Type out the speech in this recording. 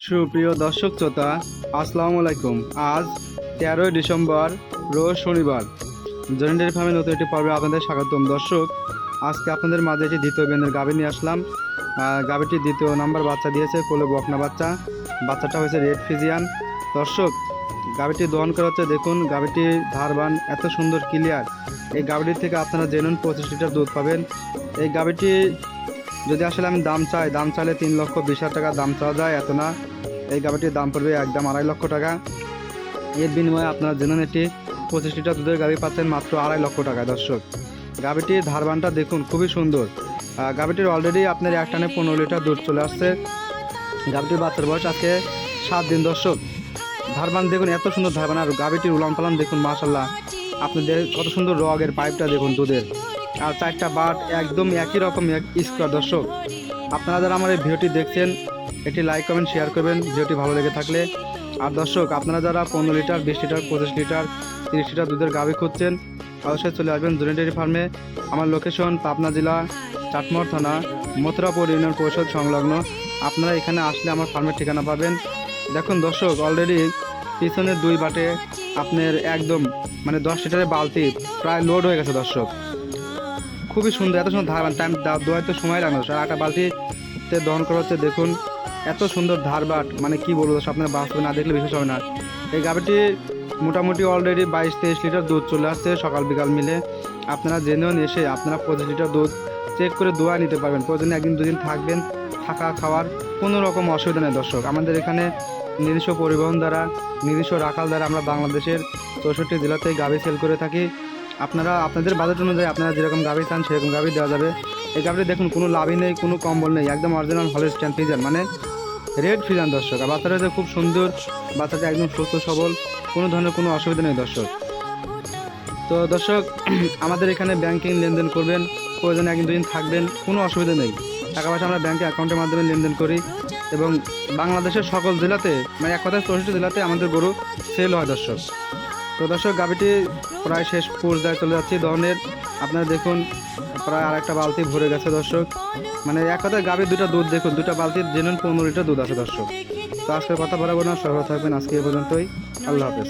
সুপ্রিয় দর্শক শ্রোতা, আসসালামু আলাইকুম। আজ 13ই ডিসেম্বর, রোজ শনিবার। জনি ডেয়ারি ফার্মের নতুন একটি পর্বে আপনাদের স্বাগতম। দর্শক, আজকে আপনাদের মাঝে একটি দ্বিতীয় বেনের গাভী নিয়ে আসলাম। গাভীটি দ্বিতীয় নাম্বার বাচ্চা দিয়েছে, কোলে বকনা বাচ্চা। বাচ্চাটা হয়েছে রেড ফিজিয়ান। দর্শক, গাভীটি দহন করা হচ্ছে, দেখুন গাভীটির ধারবান এত সুন্দর ক্লিয়ার। এই গাভীটির থেকে আপনারা জেনুন 25 লিটার দুধ পাবেন। এই গাভীটি যদি আসলে আমি দাম চাইলে 3,20,000 টাকা দাম চাওয়া যায়, এত না। এই গাভীটির দাম পড়বে একদম 2.5 লক্ষ টাকা। এর বিনিময়ে আপনারা জেনুন একটি 25 লিটার দুধের গাভী পাচ্ছেন মাত্র 2.5 লক্ষ টাকায়। দর্শক, গাভীটির ধারবানটা দেখুন, খুবই সুন্দর। গাভীটির অলরেডি আপনার এক টানে 15 লিটার দুধ চলে আসছে। গাভীটির বাচ্চার বয়স আজকে 7 দিন। দর্শক, ধারবান দেখুন, এত সুন্দর ধারবান। আর গাভীটির উলান পালান দেখুন, মাশাল্লাহ, আপনাদের কত সুন্দর রগের পাইপটা দেখুন দুধের। আর 4টা বাট একদম একই রকম স্কোয়ার। দর্শক, আপনারা যারা আমার এই ভিডিওটি দেখছেন, এটি লাইক কমেন্ট শেয়ার করবেন ভিডিওটি ভালো লেগে থাকলে। আর দর্শক, আপনারা যারা 15 লিটার 20 লিটার 25 লিটার 30 লিটার দুধের গাভী খুঁজছেন, অবশ্যই চলে আসবেন জনি ডেয়ারি ফার্মে। আমার লোকেশন পাবনা জেলা, চাটমোহর থানা, মথুরাপুর ইউনিয়ন পরিষদ সংলগ্ন। আপনারা এখানে আসলে আমার ফার্মের ঠিকানা পাবেন। দেখুন দর্শক, অলরেডি পিছনের 2 বাটে আপনার একদম 10 লিটারের বালতি প্রায় লোড হয়ে গেছে। দর্শক, খুবই সুন্দর, এত সুন্দর ধারবান। টাইম দোয়াইতে সময় লাগে না। আর একটা বালতিতে দহন করা হচ্ছে, দেখুন এত সুন্দর ধারবাট, কি বলবো দর্শক, আপনার বাস্তবে না দেখলে বিশ্বাস হবে না। এই গাভীটি মোটামুটি অলরেডি 22-23 লিটার দুধ চলে আসছে সকাল বিকাল মিলে। আপনারা জেনুইন এসে আপনারা 25 লিটার দুধ চেক করে দোয়া নিতে পারবেন। প্রয়োজনে 1-2 দিন থাকবেন, থাকা খাওয়ার কোনো রকম অসুবিধা নেই। দর্শক, আমাদের এখানে নিজস্ব পরিবহন দ্বারা, নিজস্ব রাখাল দ্বারা আমরা বাংলাদেশের 64 জেলাতেই গাভী সেল করে থাকি। আপনারা আপনাদের বাজেট অনুযায়ী আপনারা যেরকম গাভী চান সেরকম গাভী দেওয়া যাবে। এই গাভীটি দেখুন, কোনো লাভই নেই, কোনো কম্বল নেই, একদম original Holstein Friesian, red Friesian. দর্শক, আর বাচ্চাটা হচ্ছে খুব সুন্দর, বাচ্চাটা একদম সুস্থ সবল, কোনো ধরনের কোনো অসুবিধা নেই। দর্শক, তো দর্শক, আমাদের এখানে ব্যাংকিং লেনদেন করবেন, প্রয়োজনে 1-2 দিন থাকবেন, কোনো অসুবিধা নেই। টাকা পয়সা আমরা ব্যাংকে অ্যাকাউন্টের মাধ্যমে লেনদেন করি এবং বাংলাদেশের সকল জেলাতে, এক কথায় 64 জেলাতে আমাদের গরু সেল হয়। দর্শক, তো দর্শক, গাভীটি প্রায় শেষ পর্যায়ে চলে যাচ্ছে দহনের। আপনারা দেখুন, প্রায় আরেকটা বালতি ভরে গেছে। দর্শক, এক কথায় গাভীর 2টা দুধ দেখুন, 2টা বালতির জেনুইন 15 লিটার দুধ আছে। দর্শক, তো আজকের কথা বাড়াবো না, সবাই থাকবেন। আজকে এ পর্যন্তই। আল্লাহ হাফেজ।